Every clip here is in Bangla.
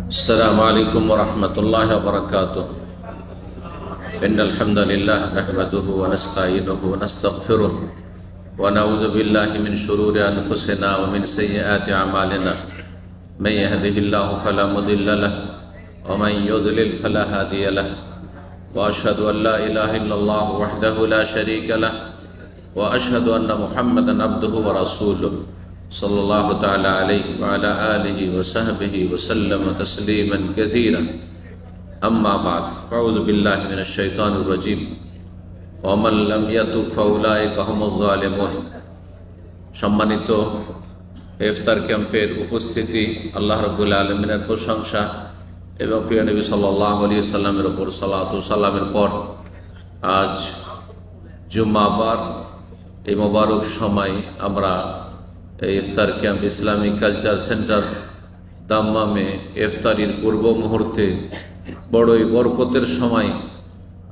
अस्सलामु अलैकुम वरहमतुल्लाहि वबरकातुह। इन्नल हम्दुलिल्लाह नहमदुहु व नस्तईनुहु व नस्तगफिरुह व नऊज़ु बिल्लाहि मिन शुरूरि अनफुसिना व मिन सय्यिआति अमालिना। मन यहदिहिल्लाहु फला मुदिल्ल लहु व मन युद्लिल फला हादिय लहु व अशहदु अन ला इलाहा इल्लल्लाह वहदहु ला शरीका लहु व अशहदु अन्न मुहम्मदन अब्दुहु व रसूलुहु सल्लल्लाहु तआला अलैहि व अला आलिहि व सहबिहि व सल्लम तस्लीमन कसीरा। अम्मा बाद अऊज़ु बिल्लाहि मिनश शैतानिर रजीम व मन लम यतुब फउलाइका हुमुज़ ज़ालिमून। सम्मानित इफ्तार ক্যাম্পের উপস্থিতি, আল্লাহ রাব্বুল আলামিনের প্রশংসা এবং প্রিয় নবী সাল্লাল্লাহু আলাইহি সাল্লামের উপর সালাত ও সালামের পর আজ জুম্মাবার এই মোবারক সময় আমরা ইফতার ক্যাম্প ইসলামিক কালচার সেন্টার দাম্মামে ইফতারির পূর্ব মুহূর্তে বড়ই বরকতের সময়,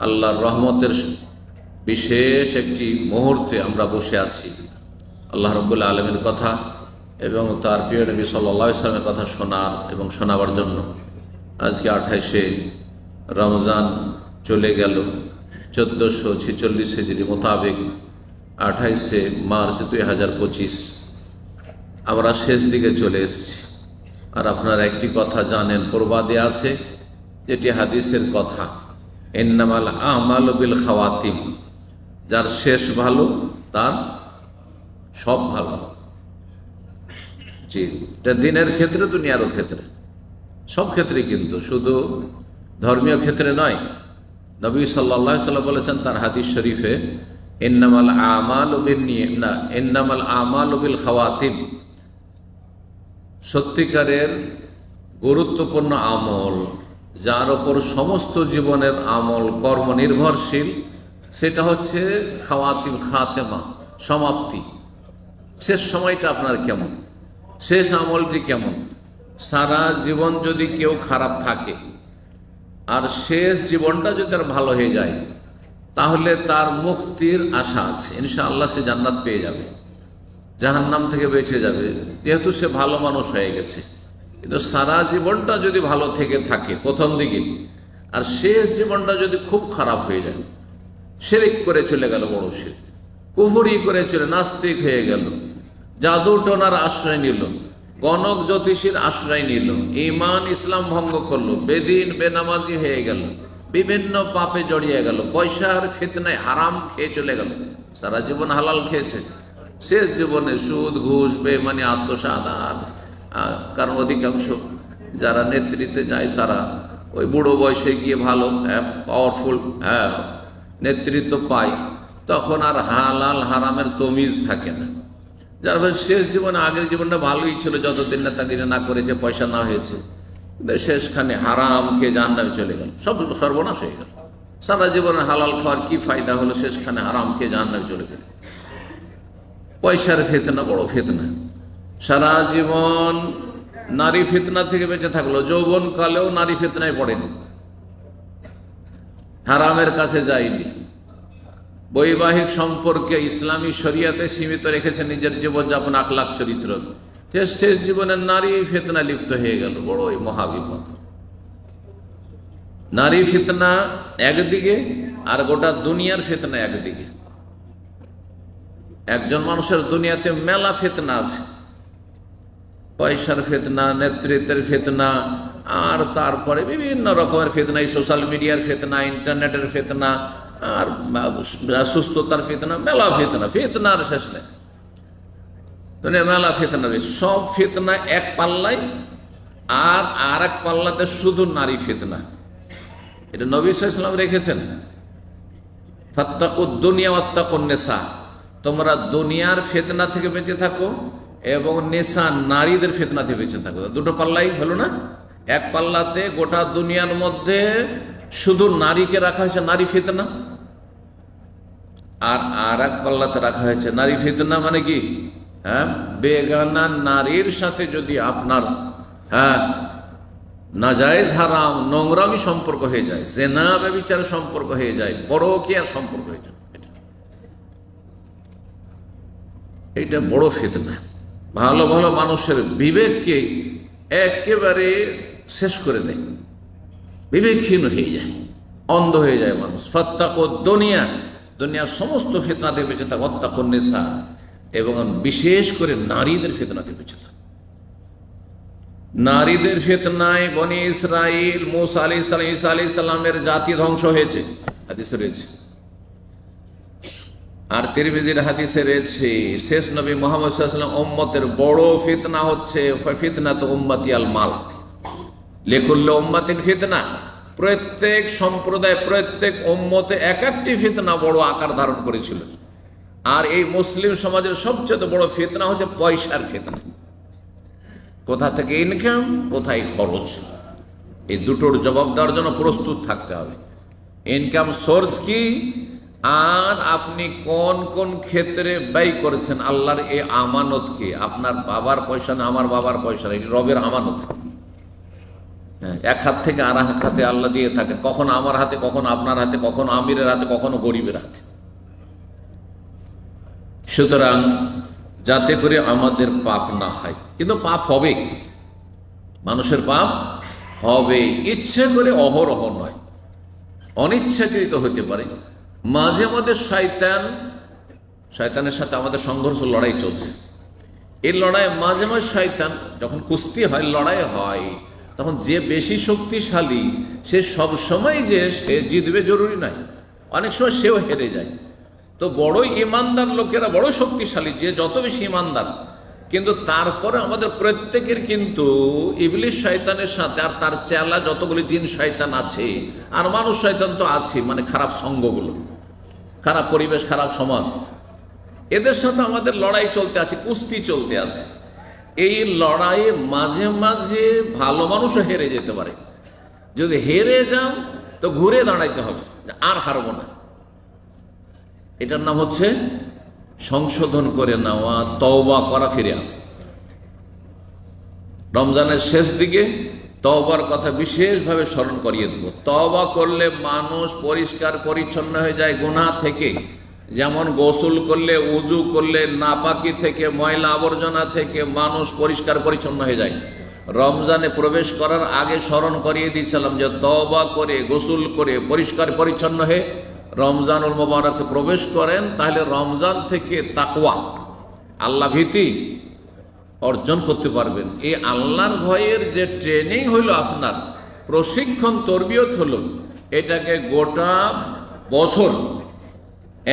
আল্লাহর রহমতের বিশেষ একটি মুহূর্তে আমরা বসে আছি। আল্লাহ রাব্বুল আলামিনের কথা এবং তার প্রিয় নবী সাল্লাল্লাহু আলাইহি ওয়াসাল্লামের কথা শোনার এবং শোনাবার জন্য আজকে 28শে রমজান চলে গেল 1446 হিজরি মোতাবেক 28শে মার্চ 2025 আমরা শেষ দিকে চলে এসেছি। আর আপনারা একটি কথা জানেন, প্রবাদে আছে, যেটি হাদিসের কথা, ইন্নামাল আমালু বিল খাওয়াতিম, যার শেষ ভালো তার সব ভালো। জি, এটা দিনের ক্ষেত্রে, দুনিয়ারও ক্ষেত্রে, সব ক্ষেত্রে, কিন্তু শুধু ধর্মীয় ক্ষেত্রে নয়। নবী সাল্লাল্লাহু আলাইহি ওয়াসাল্লাম বলেছেন তার হাদিস শরীফে, ইন্নামাল আমালু বিল খাওয়াতিম, সত্যিকারের গুরুত্বপূর্ণ আমল, যার ওপর সমস্ত জীবনের আমল কর্ম নির্ভরশীল, সেটা হচ্ছে খাওয়াতিম, খাতেমা, সমাপ্তি। শেষ সময়টা আপনার কেমন, শেষ আমলটি কেমন। সারা জীবন যদি কেউ খারাপ থাকে আর শেষ জীবনটা যদি তার ভালো হয়ে যায়, তাহলে তার মুক্তির আশা আছে, ইনশাআল্লাহ সে জান্নাত পেয়ে যাবে, জাহান্নাম থেকে বেঁচে যাবে, যেহেতু সে ভালো মানুষ হয়ে গেছে। কিন্তু সারা জীবনটা যদি ভালো থেকে থাকে প্রথম দিকে, আর শেষ জীবনটা যদি খুব খারাপ হয়ে যায়, শিরক করে চলে গেল, বড় শিরক, কুফরি করে চলে নাস্তিক হয়ে গেল, জাদু টোনার আশ্রয় নিল, গণক জ্যোতিষীর আশ্রয় নিল, ঈমান ইসলাম ভঙ্গ করলো, বেদিন বেনামাজি হয়ে গেল, বিভিন্ন পাপে জড়িয়ে গেল, পয়সার ফিতনায় হারাম খেয়ে চলে গেল, সারা জীবন হালাল খেয়েছে, শেষ জীবনে সুদ ঘুষ বেঈমানি আত্মসাৎ। কারণ অধিকাংশ যারা নেতৃত্বে যায় তারা ওই বুড়ো বয়সে গিয়ে ভালো পাওয়ারফুল নেতৃত্ব পায়, তখন আর হালাল হারামের তমিজ থাকে না। যার ফলে শেষ জীবনে, আগের জীবনটা ভালোই ছিল যতদিন না তাকে না করেছে, পয়সা না হয়েছে, শেষখানে হারাম খেয়ে জাহান্নামে চলে গেল, সব সর্বনাশ হয়ে গেল। সারা জীবনে হালাল খাওয়ার কি ফায়দা হলো, শেষখানে হারাম খেয়ে জাহান্নামে চলে গেল। পয়সার ফিতনা বড় ফিতনা, সারা জীবন নারী ফিতনা থেকে বেঁচে থাকলো, যৌবন কালেও নারী ফিতনায় পড়েনি, হারামের কাছে যায়নি, বৈবাহিক সম্পর্কে ইসলামী শরিয়াতে সীমিত রেখেছে নিজের জীবনযাপন, আখলাক, চরিত্র। শেষ জীবনের নারী ফিতনা লিপ্ত হয়ে গেল, বড়ই মহাবিপদ। নারী ফিতনা একদিকে, আর গোটা দুনিয়ার ফিতনা একদিকে। একজন মানুষের দুনিয়াতে মেলা ফিতনা আছে, পয়সার ফিতনা, নেতৃত্বের ফিতনা, আর তারপরে বিভিন্ন রকমের ফিতনা, সোশ্যাল মিডিয়ার ফিতনা, ইন্টারনেটের ফিতনা, আর সুস্থতার ফিতনা, মেলা ফিতনা, ফিতনার শেষ নেই। দুনিয়া মেলা ফিতনা, সব ফিতনা এক পাল্লায়, আর এক পাল্লাতে শুধু নারী ফিতনা। এটা নবী সাল্লাল্লাহু আলাইহি ওয়াসাল্লাম রেখেছেন, ফাত্তাকুদ দুনিয়া ওয়াত্তাকুন নিসা, তোমরা দুনিয়ার ফিতনা থেকে বেঁচে থাকো এবং নিসা, নারীদের ফিতনা থেকে বেঁচে থাকো। দুটো পাল্লাই হলো না, এক পাল্লাতে গোটা দুনিয়ার মধ্যে শুধু নারীকে রাখা হয়েছে, নারী ফিতনা, আর এক পাল্লাতে রাখা হয়েছে নারী ফিতনা মানে কি, বেগানা নারীর সাথে যদি আপনার নাজায়েজ হারাম নোংরামি সম্পর্ক হয়ে যায়, জেনা ব্যভিচার সম্পর্ক হয়ে যায়, পরকীয়ার সম্পর্ক হয়ে যায়, এটা বড় ফিতনা। ভালো ভালো মানুষের বিবেককে একেবারে শেষ করে দেয়, বিবেকহীন হয়ে যায়, অন্ধ হয়ে যায় মানুষ। ফাত্তাকু দুনিয়া, দুনিয়ার সমস্ত ফিতনা থেকে বেঁচে থাক। ওয়াত্তাকুন নিসা, এবং বিশেষ করে নারীদের ফিতনা থেকে বেঁচে থাক। নারীদের ফিতনায় বনি ইসরাইল, মূসা আলাইহিস সালাম, ঈসা আলাইহিস সালামের জাতি ধ্বংস হয়েছে, হাদিসে রয়েছে। আর তিরমিজির হাদিসে রয়েছে শেষ নবী মুহাম্মদ সাল্লাল্লাহু আলাইহি ওয়াসাল্লাম উম্মতের বড় ফিতনা হচ্ছে ফিতনাতু উম্মতি আল মাল, লিকুল্লি উম্মাতিন ফিতনা। প্রত্যেক সম্প্রদায়, প্রত্যেক উম্মতে এক একটি ফিতনা বড় আকার ধারণ করেছিল। আর এই মুসলিম সমাজের সবচেয়ে বড় ফিতনা হচ্ছে পয়সার ফিতনা। কোথা থেকে ইনকাম, কোথায় খরচ, এই দুটোর জবাব দেওয়ার জন্য প্রস্তুত থাকতে হবে। ইনকাম সোর্স কি, আর আপনি কোন কোন ক্ষেত্রে ব্যয় করেছেন আল্লাহর এই আমানতকে। আপনার বাবার পয়সা না, আমার বাবার পয়সা না, এটি রবের আমানত। এক হাত থেকে আর এক হাতে আল্লাহ দিয়ে থাকেন, কখনো আমার হাতে, কখনো আপনার হাতে, কখনো আমিরের হাতে, কখনো গরিবের হাতে। সুতরাং যাতে করে আমাদের পাপ না হয়, কিন্তু পাপ হবে, মানুষের পাপ হবে, ইচ্ছে করে অহরহ নয়, অনিচ্ছাকৃত হতে পারে। মাঝে মাঝে শয়তানের সাথে আমাদের সংঘর্ষ, লড়াই চলছে। এই লড়াই মাঝে মাঝে শয়তান, যখন কুস্তি হয়, লড়াই হয়, তখন যে বেশি শক্তিশালী সে সব সময় যে সে জিতবে জরুরি নয়, অনেক সময় সেও হেরে যায়। তো বড় ইমানদার লোকেরা বড় শক্তিশালী, যে যত বেশি ইমানদার, কিন্তু তারপরে আমাদের প্রত্যেকের কিন্তু ইবলিস শয়তানের সাথে আর তার চেলা যতগুলি জিন শয়তান আছে, আর মানুষ শয়তান তো আছে, মানে খারাপ সঙ্গগুলো, খারাপ পরিবেশ, খারাপ সমাজ, এদের সাথে আমাদের লড়াই চলতে আছে, কুস্তি চলতে আছে। এই লড়াইয়ে মাঝে মাঝে ভালো মানুষও হেরে যেতে পারে। যদি হেরে যান তো ঘুরে দাঁড়াইতে হবে, আর হারবো না। এটার নাম হচ্ছে সংশোধন করে নেওয়া, তওবা করা, ফিরে আসা। রমজানের শেষ দিকে তওবার কথা বিশেষভাবে স্মরণ করিয়ে দেব। তওবা করলে মানুষ পরিষ্কার পরিচ্ছন্ন হয়ে যায় গুনাহ থেকে। যেমন গোসল করলে, উজু করলে নাপাকি থেকে, ময়লা আবর্জনা থেকে মানুষ পরিষ্কার পরিচ্ছন্ন হয়ে যায়। রমজানে প্রবেশ করার আগে স্মরণ করিয়ে দিয়েছিলাম যে তওবা করে, গোসল করে, পরিষ্কার পরিচ্ছন্ন হয়ে রমজানুল মুবারকে প্রবেশ করেন, তাহলে রমজান থেকে তাকওয়া, আল্লাহ ভীতি অর্জন করতে পারবেন। এই আল্লাহর ভয়ের যে ট্রেনিং হইল, আপনার প্রশিক্ষণ, তরবিয়ত হলো, এটাকে গোটা বছর,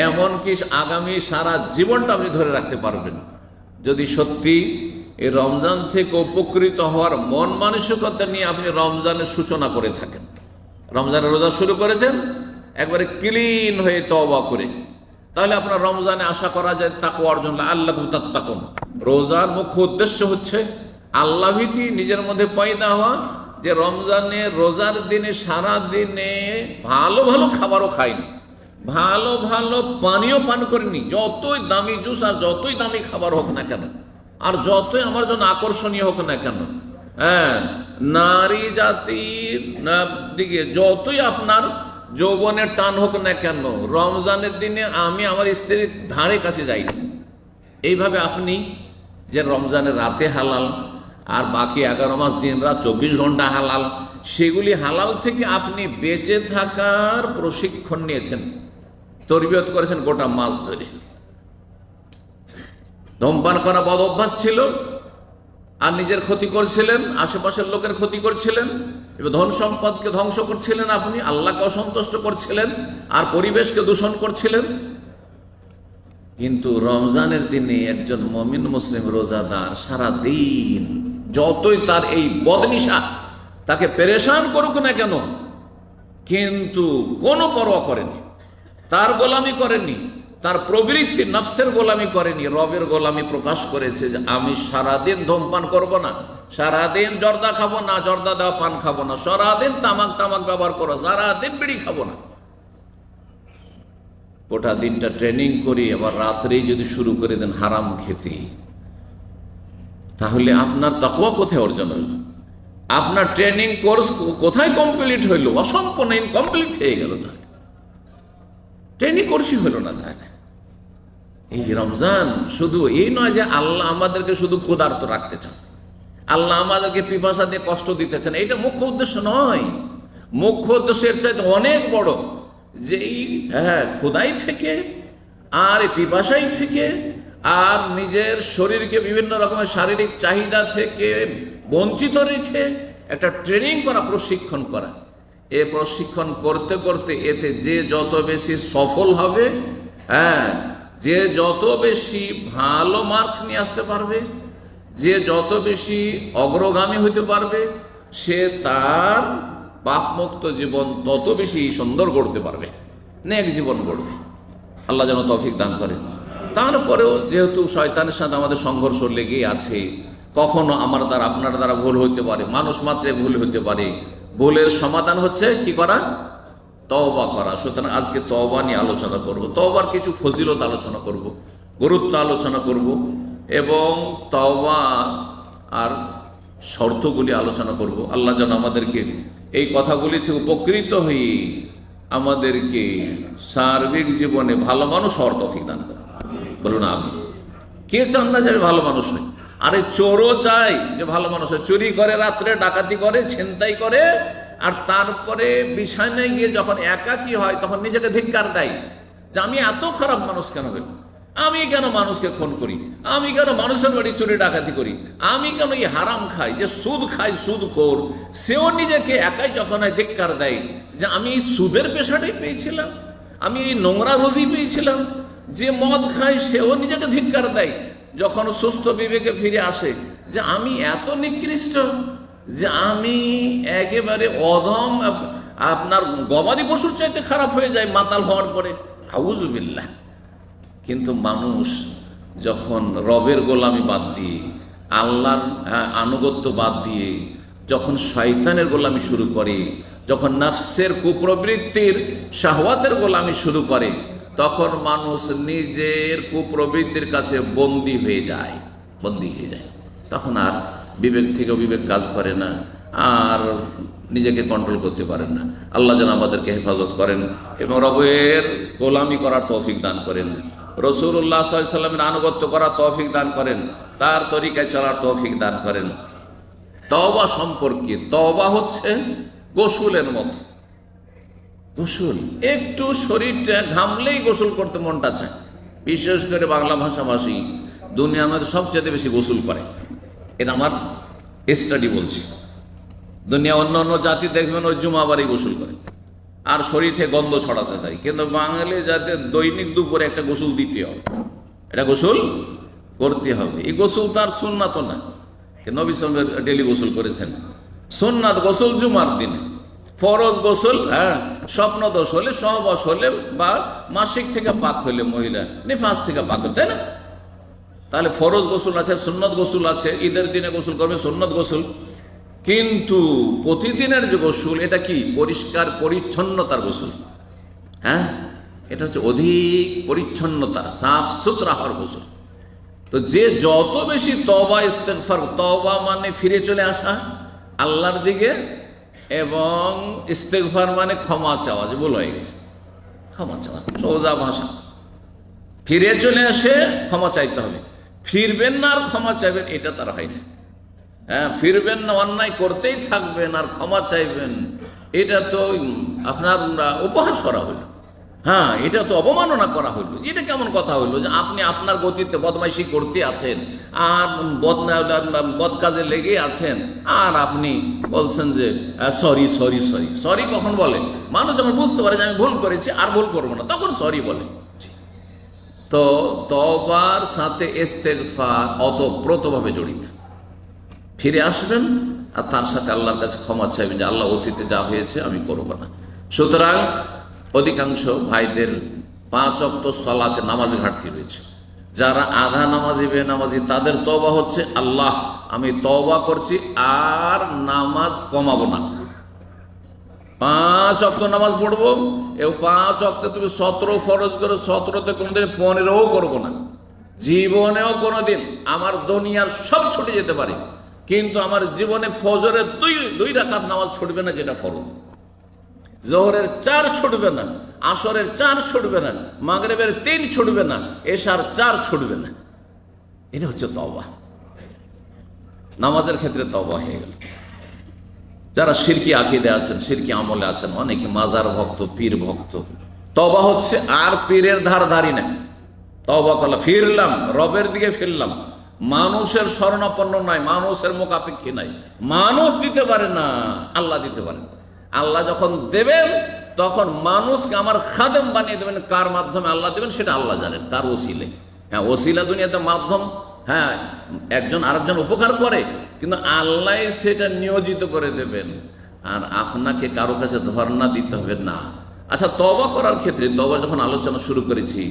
এমনকি আগামী সারা জীবনটা আপনি ধরে রাখতে পারবেন, যদি সত্যি এই রমজান থেকে উপকৃত হওয়ার মন মানসিকতা নিয়ে আপনি রমজানের সূচনা করে থাকেন। রমজানের রোজা শুরু করেছেন একবারে ক্লিন হয়ে তওবা করে, তাহলে আপনার রমজানে আশা করা যায় তাকওয়া অর্জন, আল্লাকুম তাত্তাকুন। রোজার মুখ্য উদ্দেশ্য হচ্ছে আল্লাহ ভীতি নিজের মধ্যে পয়দা হওয়া, যে রমজানে রোজার দিনে সারা দিনে ভালো ভালো খাবারও খায়নি, ভালো ভালো পানীয় পান করেনি, যতই দামি জুস আর যতই দামি খাবার হোক না কেন, আর যতই আমার জন্য আকর্ষণীয় হোক না কেন, হ্যাঁ, নারী জাতির দিকে যতই আপনার যৌবনের টান হোক না কেন, রমজানের দিনে আমি আমার স্ত্রীর ধারে কাছে যাইনি। এইভাবে আপনি যে রমজানের রাতে হালাল, আর বাকি 11 মাস দিন রাত 24 ঘন্টা হালাল, সেগুলি হালাল থেকে আপনি বেঁচে থাকার প্রশিক্ষণ নিয়েছেন, তরবিয়ত করেছেন গোটা মাস ধরে। ধূমপান করা বদ অভ্যাস ছিল, আর নিজের ক্ষতি করছিলেন, আশেপাশের লোকের ক্ষতি করছিলেন, এবং ধন সম্পদকে ধ্বংস করছিলেন, আপনি আল্লাহকে অসন্তুষ্ট করছিলেন, আর পরিবেশকে দূষণ করছিলেন। কিন্তু রমজানের দিনে একজন মুমিন মুসলিম রোজাদার সারা দিন যতই তার এই বদনিশা তাকে পেরেশান করুক না কেন, কিন্তু কোনো পরোয়া করেনি, তার গোলামি করেনি, তার প্রবৃত্তি নফসের গোলামি করেনি, রবের গোলামি প্রকাশ করেছে যে আমি সারাদিন ধূমপান করব না, সারাদিন জর্দা খাবো না, জর্দা দেওয়া পান খাবো না, সারাদিন তামাক ব্যবহার করো, সারাদিন বিড়ি খাবো না। গোটা দিনটা ট্রেনিং করি, আবার রাত্রেই যদি শুরু করে দেন হারাম খেতে, তাহলে আপনার তাকওয়া কোথায় অর্জন হইল? আপনার ট্রেনিং কোর্স কোথায় কমপ্লিট হইল? অসম্পূর্ণ, ইনকমপ্লিট হয়ে গেল। তাহলে ট্রেনিং কোর্সই হইল না। তাহলে এই রমজান শুধু এই নয় যে আল্লাহ আমাদেরকে শুধু ক্ষুধার্ত রাখতে চান, আল্লাহ আমাদেরকে পিপাসা দিয়ে কষ্ট দিতেছেন, এটা মুখ্য উদ্দেশ্য নয়। মুখ্য উদ্দেশ্যের চাইতে অনেক বড়, যে খোদাই থেকে আর পিপাসাই থেকে আর নিজের শরীরকে বিভিন্ন রকমের শারীরিক চাহিদা থেকে বঞ্চিত রেখে একটা ট্রেনিং করা, প্রশিক্ষণ করা। এ প্রশিক্ষণ করতে করতে এতে যে যত বেশি সফল হবে, যে যত বেশি ভালো মার্কস নিয়ে আসতে পারবে, যে যত বেশি অগ্রগামী হইতে পারবে, সে তার পাপমুক্ত জীবন তত বেশি সুন্দর গড়তে পারবে, নেক জীবন গড়বে। আল্লাহ যেন তৌফিক দান করেন। তারপরেও যেহেতু শয়তানের সাথে আমাদের সংঘর্ষ লেগেই আছে, কখনো আমার দ্বারা আপনার দ্বারা ভুল হইতে পারে, মানুষ মাত্রে ভুল হইতে পারে। ভুলের সমাধান হচ্ছে কি করা? তওবা করা। সুতরাং আজকে তওবা নিয়ে আলোচনা করব, তওবার কিছু ফজিলত আলোচনা করব, গুরুত্ব আলোচনা করব, এবং তওবা আর শর্তগুলি আলোচনা করব। আল্লাহ যেন আমাদেরকে এই কথাগুলিতে উপকৃত হয়ে আমাদেরকে সার্বিক জীবনে ভালো মানুষ হওয়ার তৌফিক দান করে। বলুন আমি। কে চান না যে ভালো মানুষ হয়? আরে চোরও চাই যে ভালো মানুষ হয়। চুরি করে, রাত্রে ডাকাতি করে, ছিনতাই করে, আর তারপরে বিছানায় গিয়ে যখন একাকী হয় তখন নিজেকে ধিক্কার দেয় যে আমি এত খারাপ মানুষ কেন হইল, আমি কেন মানুষকে খুন করি, আমি কেন মানুষের বাড়ি চুরি ডাকাতি করি, আমি কেন এই হারাম খাই, যে সুদ খাই সুদখোর, সেও নিজেকে একাই যখন ধিক্কার দেয় যে আমি এই সুদের পেশাটাই পেয়েছিলাম, আমি এই নোংরা রুজি পেয়েছিলাম। যে মদ খায় সেও নিজেকে ধিক্কার দেয় যখন সুস্থ বিবেকে ফিরে আসে যে আমি এত নিকৃষ্ট, যে আমি একেবারে অধম, আপনার গবাদি পশুর চাইতে খারাপ হয়ে যায় মাতাল হওয়ার পরে। আউযুবিল্লাহ। কিন্তু মানুষ যখন রবের গোলামি বাদ দিয়ে, আল্লাহর আনুগত্য বাদ দিয়ে যখন শয়তানের গোলামি শুরু করে, যখন নফসের কুপ্রবৃত্তির শাহওয়াতের গোলামি শুরু করে, তখন মানুষ নিজের কুপ্রবৃত্তির কাছে বন্দী হয়ে যায়। তখন আর বিবেক থেকে বিবেক কাজ করে না, আর নিজেকে কন্ট্রোল করতে পারেন না। আল্লাহ যেন আমাদেরকে হেফাজত করেন এবং রবের গোলামি করার তৌফিক দান করেন, রাসূলুল্লাহ সাল্লাল্লাহু আলাইহি ওয়াসাল্লামের আনুগত্য করার তৌফিক দান করেন, তার তরিকায় চলার তৌফিক দান করেন। তওবা সম্পর্কে, তওবা হচ্ছে গোসলের মতো। গোসল, একটু শরীরটা ঘামলেই গোসল করতে মনটা চায়। বিশেষ করে বাংলা ভাষাভাষী দুনিয়ার মধ্যে সবচেয়ে বেশি গোসল করে, এটা আমার স্টাডি বলছি। দুনিয়া অন্য অন্য জাতি দেখবেন ওই জুমাবারই গোসল করে আর শরীর থেকে গন্ধ ছড়াতে দেয়, কিন্তু বাঙালি জাতি দৈনিক দুপুরে একটা গোসল দিতে হবে, এটা গোসল করতে হবে। এই গোসল তার সুন্নাত না, নবী সাল্লাল্লাহু আলাইহি ওয়াসাল্লাম ডেলি গোসল করেছেন। সুন্নাত গোসল জুমার দিনে, ফরজ গোসল স্বপ্ন দোষ হলে, সহবাস হলে, বা মাসিক থেকে পাক হলে, মহিলা নিফাস থেকে পাক হলে, তাই না? তাহলে ফরজ গোসল আছে, সুন্নত গোসল আছে। ঈদের দিনে গোসল করবে সুন্নত গোসল, কিন্তু প্রতিদিনের যে গোসল, এটা কি? পরিষ্কার পরিচ্ছন্নতার গোসল। এটা হচ্ছে অধিক পরিচ্ছন্নতা, সাফ সুতরা হওয়ার গোসল। তো যে যত বেশি তওবা ইস্তেগফার, তওবা মানে ফিরে চলে আসা আল্লাহর দিকে, এবং ইস্তেগফার মানে ক্ষমা চাওয়া, যে ভুল হয়ে গেছে ক্ষমা চাওয়া, সোজা ভাষা। ফিরে চলে আসে ক্ষমা চাইতে হবে, ফিরবেন না আর ক্ষমা চাইবেন, এটা তার হয় না। ফিরবেন না, অন্যায় করতেই থাকবেন আর ক্ষমা চাইবেন, এটা তো আপনার উপহাস করা হইল। এটা তো অবমাননা করা হইল। এটা কেমন কথা হইল যে আপনি আপনার গতিতে বদমাইশি করতে আছেন আর বদ কাজে লেগে আছেন, আর আপনি বলছেন যে সরি সরি সরি। সরি কখন বলে? মানুষ যখন বুঝতে পারে যে আমি ভুল করেছি আর ভুল করবো না, তখন সরি বলে। তো তওবার সাথে ইস্তেগফার ওতপ্রোতভাবে জড়িত। ফিরে আসবেন আর তার সাথে আল্লাহর কাছে ক্ষমা চাইবেন যে আল্লাহ, অতীতে যা হয়েছে আমি করব না। সুতরাং অধিকাংশ ভাইদের 5 ওয়াক্ত সালাতে নামাজে ঘাটতি রয়েছে। যারা আধা নামাজি বেনামাজি, তাদের তওবা হচ্ছে আল্লাহ আমি তওবা করছি আর নামাজ কমাবো না। 5 ওয়াক্ত নামাজ পড়বো, এবং 5 ওয়াক্তে তুমি 17 ফরজ করে 17তে কোনোদিন 15ও করবো না। জীবনেও কোনোদিন, আমার দুনিয়ার সব ছুটে যেতে পারে, কিন্তু আমার জীবনে ফজরের 2 রাকাত নামাজ ছুটবে না, যেটা ফরজ। জোহরের 4 ছুটবে না, আসরের 4 ছুটবে না, মাগরিবের 3 ছুটবে না, এশার 4 ছুটবে না। এটা হচ্ছে তওবা। নামাজের ক্ষেত্রে তওবা হয়ে গেল। যারা শিরকি আকীদা আছেন, শিরকি আমলে আছেন, অনেকে মাজার ভক্ত, পীর ভক্ত, তওবা হচ্ছে আর পীরের ধার ধারি না। তওবা করলাম, ফিরলাম, রবের দিকে ফিরলাম, মানুষের শরণাপন্ন নাই, মানুষের মুখাপেক্ষী নাই। মানুষ দিতে পারে না, আল্লাহ দিতে পারে। আল্লাহ যখন দেবেন তখন মানুষকে আমার খাদেম বানিয়ে দেবেন। কার মাধ্যমে আল্লাহ দেবেন সেটা আল্লাহ জানেন, কার ওসিলে। হ্যাঁ, ওসিলা দুনিয়াতে মাধ্যম, হ্যাঁ একজন আরেকজন উপকার করে, কিন্তু আল্লাহ সেটা নিয়োজিত করে দেবেন। আর আপনাকে কারো কাছে ধর্ণা দিতে হবে না। আচ্ছা, তওবা করার ক্ষেত্রে, তওবা যখন আলোচনা শুরু করেছি,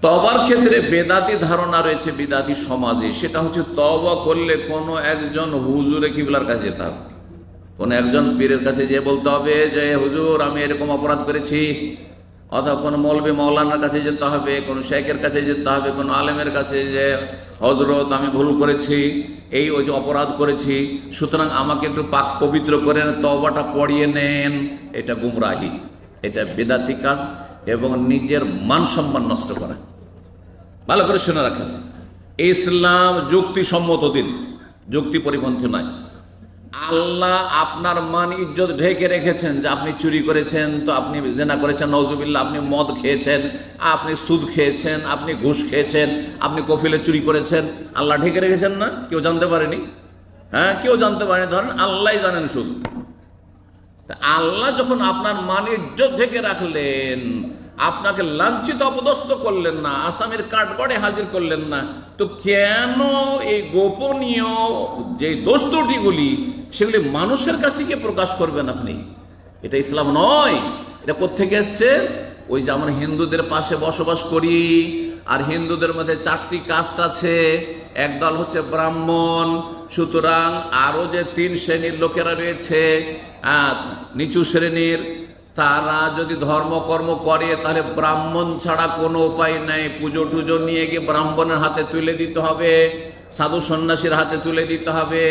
তওবার ক্ষেত্রে বেদাতি ধারণা রয়েছে বিদাতি সমাজে। সেটা হচ্ছে তওবা করলে কোনো একজন হুজুরে কিবলার কাছে যেতে হবে, কোনো একজন পীরের কাছে যেয়ে বলতে হবে যে হুজুর আমি এরকম অপরাধ করেছি, অথবা কোনো মৌলবি মৌলানার কাছে যেতে হবে, কোনো শেখের কাছে যেতে হবে, কোনো আলেমের কাছে যে হজরত আমি ভুল করেছি, এই ওই যে অপরাধ করেছি, সুতরাং আমাকে একটু পাক পবিত্র করেন, তওবাটা পড়িয়ে নেন। এটা গুমরাহি, এটা বেদাতি কাজ এবং নিজের মান সম্মান নষ্ট করা। ভালো করে শুনে রাখেন, ইসলাম যুক্তিসম্মত দিন, যুক্তি পরিপন্থী নয়। আল্লাহ আপনার মান ইজ্জত ঢেকে রেখেছেন, যে আপনি চুরি করেছেন তো আপনি জেনা করেছেন, নওজুবিল্লাহ, আপনি মদ খেয়েছেন, আপনি সুদ খেয়েছেন, আপনি ঘুষ খেয়েছেন, আপনি কফিলে চুরি করেছেন, আল্লাহ ঢেকে রেখেছেন না? কেউ জানতে পারেনি? হ্যাঁ, কেউ জানতে পারেনি। ধরেন আল্লাহ জানেন শুধু। আল্লাহ যখন আপনার মান ইজ্জত ঢেকে রাখলেন, আপনাকে লাঞ্ছিত অপদস্থ করলেন না, আসামির কাঠগড়ে হাজির করলেন না, তো কেন এই গোপনীয় যে দোষ ত্রুটিগুলি সেগুলি মানুষের কাছে গিয়ে প্রকাশ করবেন আপনি? এটা ইসলাম নয়। এটা কোত্থেকে এসছে? ওই যে আমরা হিন্দুদের পাশে বসবাস করি, আর হিন্দুদের মধ্যে 4টি কাস্ট আছে। একদল হচ্ছে ব্রাহ্মণ, সুতরাং আরো যে 3 শ্রেণীর লোকেরা রয়েছে নিচু শ্রেণীর, তারা যদি ধর্মকর্ম করে তাহলে ব্রাহ্মণ ছাড়া কোনো উপায় নেই। পুজো টুজো নিয়ে গিয়ে ব্রাহ্মণের হাতে তুলে দিতে হবে, সাধু সন্ন্যাসীর হাতে তুলে দিতে হবে।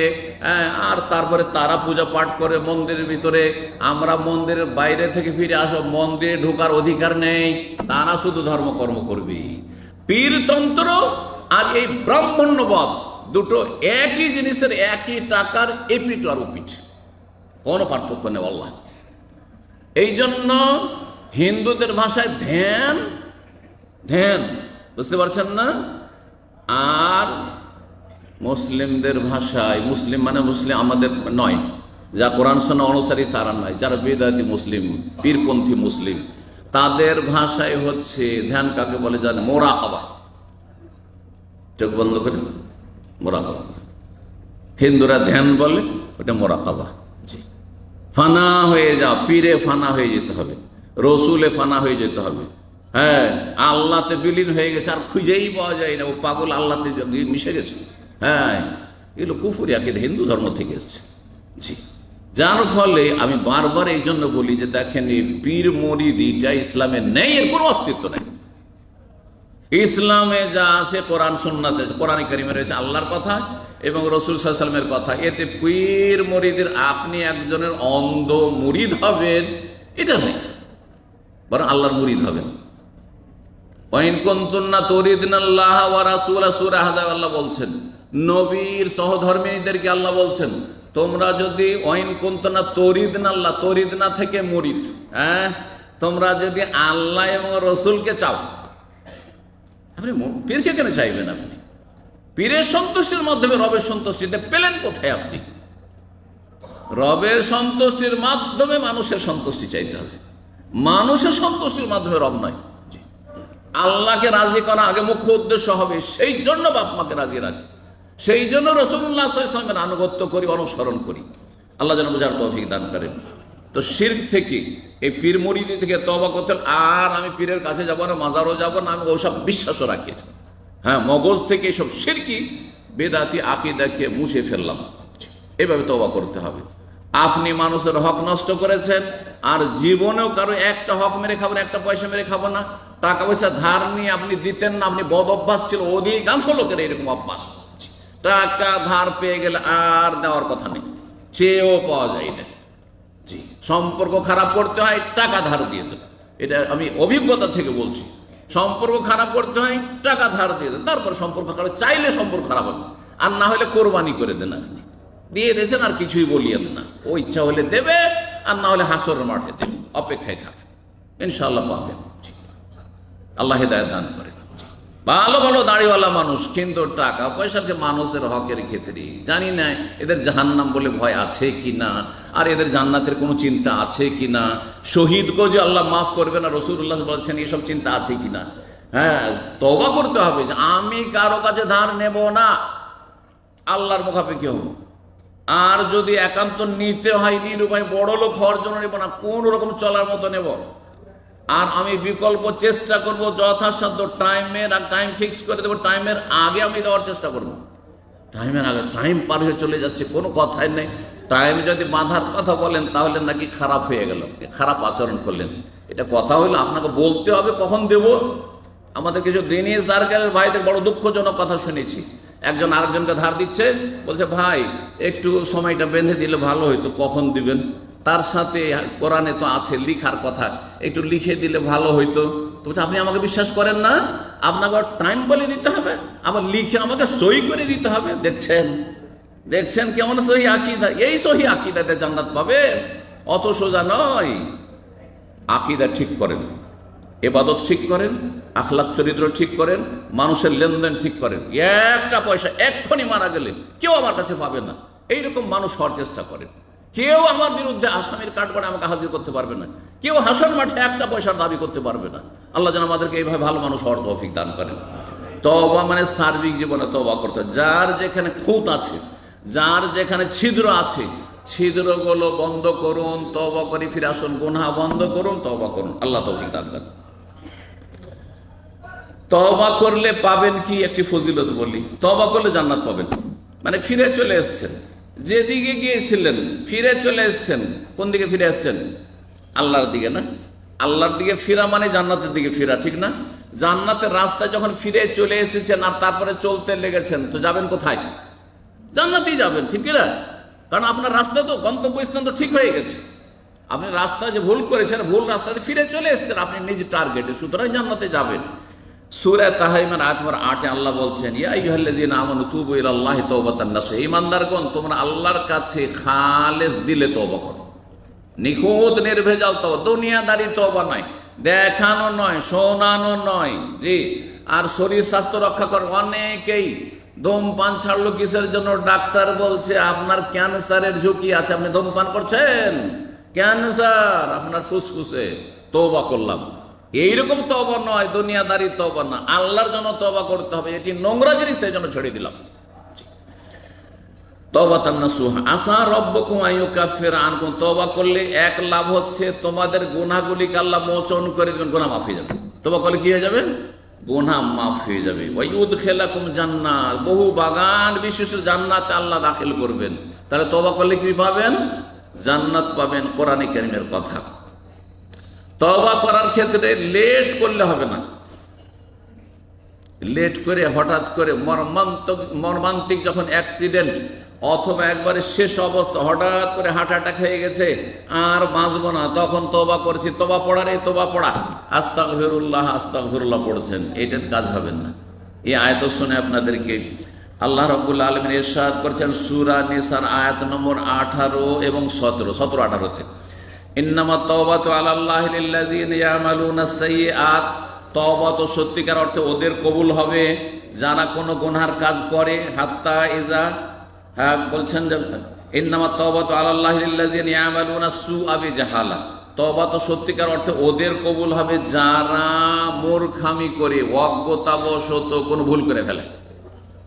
আর তারপরে তারা পূজা পাঠ করে মন্দিরের ভিতরে, আমরা মন্দিরের বাইরে থেকে ফিরে আসো, মন্দিরে ঢোকার অধিকার নেই। তারা শুধু ধর্মকর্ম করবে। পীরতন্ত্র আর এই ব্রাহ্মণ্যবাদ দুটো একই জিনিসের, একই টাকার এপিঠ আর ওপিঠ, কোনো পার্থক্য নেই। আল্লাহ এই জন্য হিন্দুদের ভাষায় ধ্যান, ধ্যান, বুঝতে পারছেন না? আর মুসলিমদের ভাষায়, মুসলিম মানে মুসলিম আমাদের নয়, যা কোরআন সুন্নাহ অনুসারী তারা নয়, যারা বেদাতি মুসলিম, পীরপন্থী মুসলিম, তাদের ভাষায় হচ্ছে ধ্যান কাকে বলে জানে? মোরাকাবা। চোখ বন্ধ করে মোরাকাবা। হিন্দুরা ধ্যান বলে, ওটা মোরাকাবা। জি, ফানা হয়ে যাও, পীরে ফানা হয়ে যেতে হবে, রসুলে ফানা হয়ে যেতে হবে। হ্যাঁ, আল্লাহতে বিলীন হয়ে গেছে, আর খুঁজেই পাওয়া যায় না, ও পাগল আল্লাহতে মিশে গেছে। হ্যাঁ, এগুলো কুফরি আকীদা, হিন্দু ধর্ম থেকে এসছে। জি, যার ফলে আমি বারবার এই জন্য বলি যে দেখেন, এই পীর মুরিদিটা ইসলামে নেই, এর কোনো অস্তিত্ব নেই। ইসলামে যা আছে কোরআন সুন্নাতে, কোরআন কারিমে রয়েছে আল্লাহর কথা এবং রসুল সাল্লাল্লাহু আলাইহি ওয়াসাল্লামের কথা। এতে পীর মুরিদের আপনি একজনের অন্ধ মুরিদ হবেন এটা নেই, বরং আল্লাহর মুরিদ হবেন। ওয়াইন কুনতুন্না তুরিদনাল্লাহ ওয়া রাসূলা, সূরা আহজাব আল্লাহ বলছেন, নবীর সহধর্মীদেরকে আল্লাহ বলছেন, তোমরা যদি ওয়াইন কুনতুন্না তুরিদনাল্লাহ, তুরিদনা থেকে মুরিদ, হ্যাঁ, তোমরা যদি আল্লাহ এবং রসুলকে চাও, আপনি পীরকে কেন চাইবেন? আপনি পীরের সন্তুষ্টির মাধ্যমে রবের সন্তুষ্টিতে পেলেন কোথায়? আপনি রবের সন্তুষ্টির মাধ্যমে মানুষের সন্তুষ্টি চাইতে হবে, মানুষের সন্তুষ্টির মাধ্যমে রব নয়। আল্লাহকে রাজি করা আগে মুখ্য উদ্দেশ্য হবে, সেই জন্য বাপ মাকে রাজি রাখি, সেই জন্য রাসূলুল্লাহ সাল্লাল্লাহু আলাইহি ওয়াসাল্লামের আনুগত্য করি, অনুসরণ করি। আল্লাহ যেন বুঝার তৌফিক দান করেন। তো শিরক থেকে, এই পীর মুরিদি থেকে তওবা করতে, আর আমি পীরের কাছে যাব না, মাজারও যাব না, আমি ওসব বিশ্বাসও রাখি না। হ্যাঁ, মগজ থেকে এসব শিরকি বেদাতি আকীদাকে মুছে ফেললাম, এভাবে তওবা করতে হবে। আপনি মানুষের হক নষ্ট করেছেন, আর জীবনেও কারো একটা হক মেরে খাবেন, একটা পয়সা মেরে খাবো না। টাকা পয়সা ধার নিয়ে আপনি দিতেন না, আপনি বদ অভ্যাস ছিল, অধিকাংশ লোকের এরকম অভ্যাস। টাকা ধার পেয়ে গেলে আর দেওয়ার কথা নেই, চেয়েও পাওয়া যায় না। জি, সম্পর্ক খারাপ করতে হয়, টাকা ধার দিয়ে দেন, এটা আমি অভিজ্ঞতা থেকে বলছি। সম্পর্ক খারাপ করতে হয়, টাকা ধার দিয়ে দেন, তারপর সম্পর্ক খারাপ, চাইলে সম্পর্ক খারাপ হবে। আর না হলে কোরবানি করে দেন, আপনি দিয়ে দিয়েছেন আর কিছুই বলিয়েন না। ও ইচ্ছা হলে দেবে আর না হলে হাসরের মাঠে দেবে, অপেক্ষায় থাকেন, ইনশাআল্লাহ পাবেন। আল্লাহ হেদায়েত দান করেন। ভালো ভালো দাড়িওয়ালা মানুষ, কিন্তু টাকা পয়সাকে মানুষের হকের ক্ষেত্রে জানি না এদের জাহান্নাম বলে ভয় আছে কিনা, আর এদের জান্নাতের কোনো চিন্তা আছে কিনা, শহীদকে যে আল্লাহ মাফ করবে না রাসূলুল্লাহ বলছেন, এইসব চিন্তা আছে কিনা। হ্যাঁ, তওবা করতে হবে যে আমি কারো কাছে ধার নেব না, আল্লাহর মুখাপেক্ষী হব। আর যদি একান্ত নিতে হয় নিরুপায়, বড় লোক হওয়ার জন্য নেব না, কোন রকম চলার মতো নেব। আর আমি বিকল্প চেষ্টা করব যথাসাধ্য টাইম ফিক্স করে দেবো, টাইমের আগে আমি দেওয়ার চেষ্টা করব। টাইমের আগে, টাইম পার হয়ে চলে যাচ্ছে, কোনো কথাই নেই। টাইম যদি বাঁধার কথা বলেন তাহলে নাকি খারাপ হয়ে গেল, খারাপ আচরণ করলেন। এটা কথা হলো, আপনাকে বলতে হবে কখন দেব। আমাদের কিছু দিনই সার্কেলের ভাইদের বড় দুঃখজনক কথা শুনেছি। একজন আরেকজনকে ধার দিচ্ছে, বলছে ভাই একটু সময়টা বেঁধে দিলে ভালো হইতো, কখন দিবেন। তার সাথে কোরআনে তো আছে লিখার কথা, একটু লিখে দিলে ভালো হইতো। তো বলছে আপনি আমাকে বিশ্বাস করেন না, আপনাকে টাইম বলে দিতে হবে, আবার লিখে আমাকে সই করে দিতে হবে। দেখছেন কেমন সহি আকীদা। এই সহি আকীদাতে জান্নাত পাবে, অত সোজা নয়। আকীদা ঠিক করেন, ইবাদত ঠিক করেন, আখলাক চরিত্র ঠিক করেন, মানুষের লেনদেন ঠিক করেন। একটা পয়সা এক্ষুনি মারা গেলে কেউ আমার কাছে পাবে না, এইরকম মানুষ হওয়ার চেষ্টা করেন। কেউ আমার বিরুদ্ধে আসামির কাঠগড়ায় আমাকে হাজির করতে পারবে না, কেউ হাসর মাঠে একটা পয়সার দাবি করতে পারবে না। আল্লাহ যেন আমাদেরকে এইভাবে ভালো মানুষ হওয়ার তৌফিক দান করেন। তওবা মানে সার্বিক জীবনে তওবা করতে হবে। যার যেখানে খুঁত আছে, যার যেখানে ছিদ্র আছে, ছিদ্রগুলো বন্ধ করুন, তওবা করে ফিরে আসুন। গুনাহ বন্ধ করুন, তওবা করুন, আল্লাহ তৌফিক দান করেন। তওবা করলে পাবেন কি, একটি ফজিলত বলি। তওবা করলে জান্নাত পাবেন, মানে ফিরে চলে এসেছেন, যেদিকে গিয়েছিলেন ফিরে চলে এসেছেন। কোন দিকে ফিরে এসেছেন? আল্লাহর দিকে না? আল্লাহর দিকে ফিরা মানে জান্নাতের দিকে ফিরা, ঠিক না? জান্নাতের রাস্তায় যখন ফিরে চলে এসেছেন আর তারপরে চলতে লেগেছেন, তো যাবেন কোথায়? জান্নাতেই যাবেন, ঠিক না? কারণ আপনার রাস্তা তো, গন্তব্যস্থান তো ঠিক হয়ে গেছে। আপনি রাস্তা যে ভুল করেছেন, ভুল রাস্তাতে ফিরে চলে এসেছেন আপনি নিজ টার্গেটে, সুতরাং জান্নাতে যাবেন। সূরা তাহরিমের আয়াত নম্বর 8 আল্লাহ বলছেন, ইয়া আইয়ুহাল্লাযীনা আমানু তুবু ইলাল্লাহি তাওবাতান নাসুহা। ঈমানদারগণ, তোমরা আল্লাহর কাছে খালেস দিলে তওবা করো, নিখুঁত নির্ভেজাল তওবা, দুনিয়াদারি তওবা নয়, দেখানো নয়, শোনানো নয়। জি, আর শরীর স্বাস্থ্য রক্ষা কর। অনেকেই ধূমপান ছাড়লো কিসের জন্য? ডাক্তার বলছে আপনার ক্যান্সারের ঝুঁকি আছে, আপনি ধূমপান করছেন, ক্যান্সার আপনার ফুসফুসে, তওবা করলাম। এইরকম তওবা নয়, দুনিয়াদারি তওবা না, আল্লাহর জন্য তওবা করতে হবে। এটি নোংরা জিনিস, সেই জন্য ছেড়ে দিলাম। তাওবাতান নাসুহা আসা রাব্বুকুম আইয়ুকাফিরা আনকুম। তওবা করলে এক লাভ হচ্ছে, তোমাদের গুনাহগুলিকে আল্লাহ মোচন করে দেবেন, গুনাহ মাফ হয়ে যাবে। তওবা করলে কি হয়ে যাবে? গুনাহ মাফ হয়ে যাবে। ওয়া ইউদখিলাকুম জান্নাত, বহু বাগান বিশিষ্ট জান্নাতে আল্লাহ দাখিল করবেন। তাহলে তওবা করলে কি পাবেন? জান্নাত পাবেন। কোরআনে কারীমের কথা। তওবা করার ক্ষেত্রে লেট করলে হবে না। লেট করে হঠাৎ করে মর্মান্তিক যখন অ্যাক্সিডেন্ট অথবা একবারে শেষ অবস্থা, হঠাৎ করে হার্ট অ্যাটাক হয়ে গেছে, আর বাঁচবো না, তখন তওবা করছি, তওবা পড়ার এই তওবা পড়া, আস্তাগফিরুল্লাহ আস্তাগফিরুল্লাহ পড়ছেন, এইটাতে কাজ হবে না। এই আয়াত শুনে আপনাদেরকে আল্লাহ রাব্বুল আলামিন ইরশাদ করেছেন সূরা নিসার আয়াত নম্বর 18 এবং 17-18-তে, ইন্নামাত তাওবাতু আলাল্লাহি লিল্লাযীনা ইয়ামালুনাস সাইয়্যাত। তওবা তো সত্যিকার অর্থে ওদের কবুল হবে যারা কোনো গুনার কাজ করে। হাত্তা ইজা, হ্যাঁ বলছেন যে ইন্নামাত তাওবাতু আলাল্লাহি লিল্লাযীনা ইয়ামালুনাস সুআ বিজাহালা। তওবা তো সত্যিকার অর্থে ওদের কবুল হবে যারা মূর্খামি করে, অজ্ঞতাবশত কোনো ভুল করে ফেলে,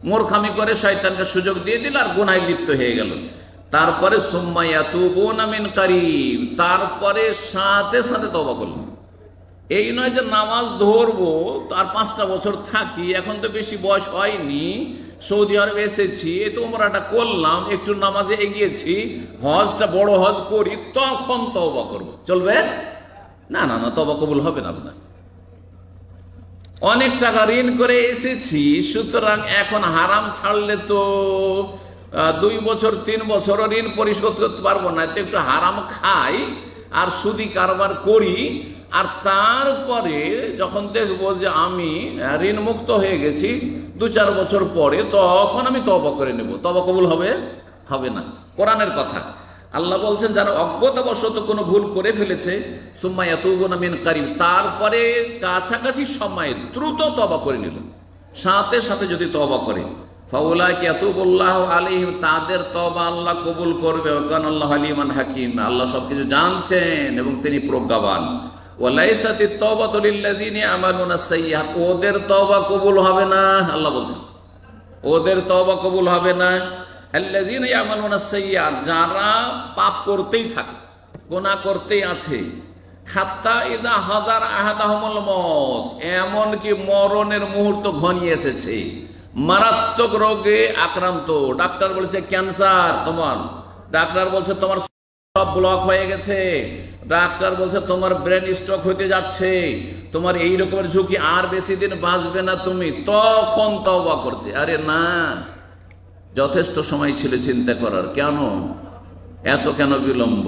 মূর্খামি করে শয়তানকে সুযোগ দিয়ে দিল আর গুনাহে লিপ্ত হয়ে গেল। তারপরে সুম্মা ইয়াতুবুনা মিন কারীব, তারপরে সাথে সাথে তওবা করলো। এই নয় যে নামাজ ধরবো আর 5টা বছর থাকি, এখন তো বেশি বয়স হয়নি, সৌদি আরবে এসেছি, এই তো উমরাটা করলাম, একটু নামাজে এগিয়েছি, হজটা বড় হজ করি, তখন তওবা করব, চলবে না? না না, তওবা কবুল হবে না আপনার। অনেক টাকা ঋণ করে এসেছি, সুতরাং এখন হারাম ছাড়লে তো 2 বছর 3 বছর ঋণ পরিশোধ করতে পারবো না, তো একটু হারাম খাই আর সুদি কারবার করি, আর তারপরে যখন দেখবো যে আমি ঋণ মুক্ত হয়ে গেছি 2-4 বছর পরে, তখন আমি তওবা করে নেব। তওবা কবুল হবে? হবে না। কোরআনের কথা। আল্লাহ বলছেন যারা অজ্ঞতাবশত কোনো ভুল করে ফেলেছে, সুম্মা ইয়াতুবুনা মিন কারিব, তারপরে কাছাকাছি সময়ে দ্রুত তওবা করে নিল, সাথে সাথে যদি তওবা করে, ফাউলাইকা ইয়াতুবুল্লাহু আলাইহিম, তাদের তওবা আল্লাহ কবুল করবে। কানাল্লাহু আলিমান হাকিম, আল্লাহ সবকিছু জানছেন এবং তিনি প্রজ্ঞাবান। ওয়ালাইসাতিত তাওবাতু লিল্লাযিনা ইয়ামালুনাস সাইয়্যাত, ওদের তওবা কবুল হবে না। আল্লাহ বলছেন ওদের তওবা কবুল হবে না। আল্লাযিনা ইয়ামালুনাস সাইয়্যাত, যারা পাপ করতেই থাকে, গুনাহ করতেই আছে, হাত্তা ইযা হাদার আহাদাহুমুল মউত, এমন কি মরণের মুহূর্ত ঘনিয়ে এসেছে, মারাত্মক রোগে আক্রান্ত, ডাক্তার বলেছে ক্যান্সার তোমার, ডাক্তার বলছে তোমার সব ব্লক হয়ে গেছে, ডাক্তার বলছে তোমার ব্রেন স্ট্রোক হতে যাচ্ছে, তোমার এই রকমের ঝুঁকি, আর বেশি দিন বাঁচবে না তুমি, তখন তওবা করছে। আরে না, যথেষ্ট সময় ছিল চিন্তা করার, কেন এত কেন বিলম্ব?